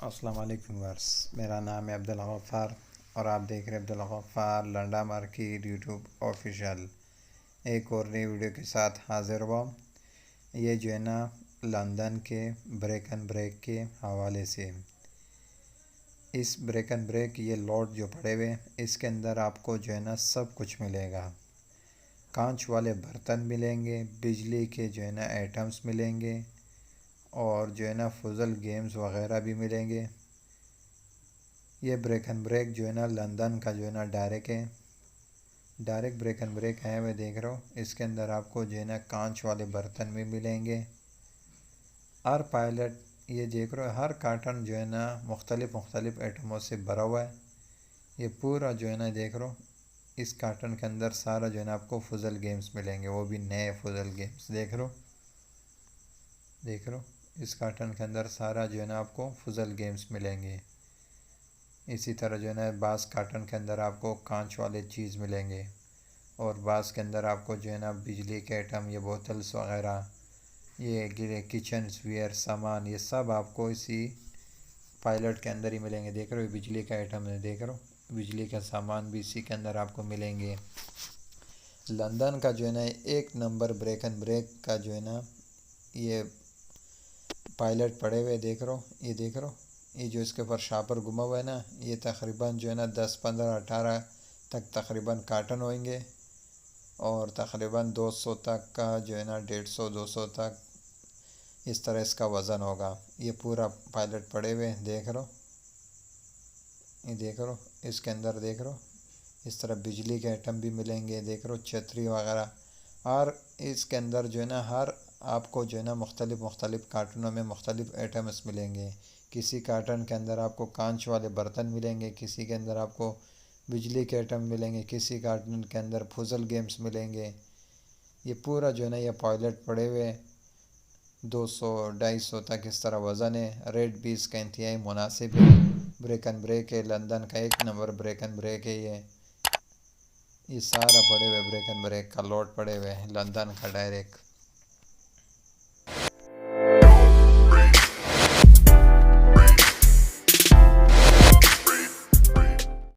अस्सलाम वालेकुम वर्स। मेरा नाम है अब्दुल गफ़ार और आप देख रहे हैं Abdul Gaffar Landa market YouTube official. एक और नई वीडियो के साथ हाज़िर हुआ। ये जो है ना लंदन के ब्रेक एंड ब्रेक के हवाले से, इस ब्रेक एंड ब्रेक ये लॉट जो पड़े हुए इसके अंदर आपको जो है ना सब कुछ मिलेगा। कांच वाले बर्तन मिलेंगे, बिजली के जो है ना आइटम्स मिलेंगे और जो है ना फुजल गेम्स वगैरह भी मिलेंगे। ये ब्रेक एंड ब्रेक जो है ना लंदन का जो है ना डायरेक्ट ब्रेक एंड ब्रेक है, मैं देख रहा हूँ। इसके अंदर आपको जो है ना कांच वाले बर्तन भी मिलेंगे। हर पायलट ये देख रहे हो, हर कार्टन जो है ना मुख्तलिफ आइटमों से भरा हुआ है। ये पूरा जो है ना देख रहे हो, इस कार्टन के अंदर सारा जो है ना आपको फुजल गेम्स मिलेंगे, वो भी नए फुजल गेम्स। देख रहे हो इस कार्टन के अंदर सारा जो है ना आपको फुजल गेम्स मिलेंगे। इसी तरह जो है ना बास कार्टन के अंदर आपको कांच वाले चीज़ मिलेंगे और बास के अंदर आपको जो है ना बिजली के आइटम, ये बोतल्स वगैरह, ये किचन वेयर सामान, ये सब आपको इसी पायलट के अंदर ही मिलेंगे। देख रहे हो बिजली का आइटम है, देख रहे हो बिजली का सामान भी इसी के अंदर आपको मिलेंगे। लंदन का जो है ना एक नंबर ब्रेक एंड ब्रेक का जो है ना ये पायलट पड़े हुए देख रहे हो। ये देख रहे हो, ये जो इसके ऊपर शापर घुमा हुआ है ना, ये तकरीबन जो है ना 10 15 18 तक तकरीबन कार्टन होंगे और तकरीबन 200 तक का जो है ना 150 200 तक इस तरह इसका वज़न होगा। ये पूरा पायलट पड़े हुए देख रहे हो। ये देख रहे हो इसके अंदर देख रहे हो इस तरह बिजली के आइटम भी मिलेंगे। देख रहे हो छतरी वगैरह, और इसके अंदर जो है ना हर आपको जो है ना मुख्तलिफ कार्टनों में मुख्तलिफ आइटम्स मिलेंगे। किसी कार्टन के अंदर आपको कांच वाले बर्तन मिलेंगे, किसी के अंदर आपको बिजली के आइटम मिलेंगे, किसी कार्टन के अंदर फुजल गेम्स मिलेंगे। ये पूरा जो है ना ये पायलट पड़े हुए 200 250 तक इस तरह वज़न है। रेट भी इसका इंतहाई मुनासिब है। ब्रेक एंड ब्रेक है, लंदन का एक नंबर ब्रेक एंड ब्रेक है। ये सारा पड़े हुए ब्रेक एंड ब्रेक का लॉट पड़े हुए हैं लंदन का डायरेक्ट।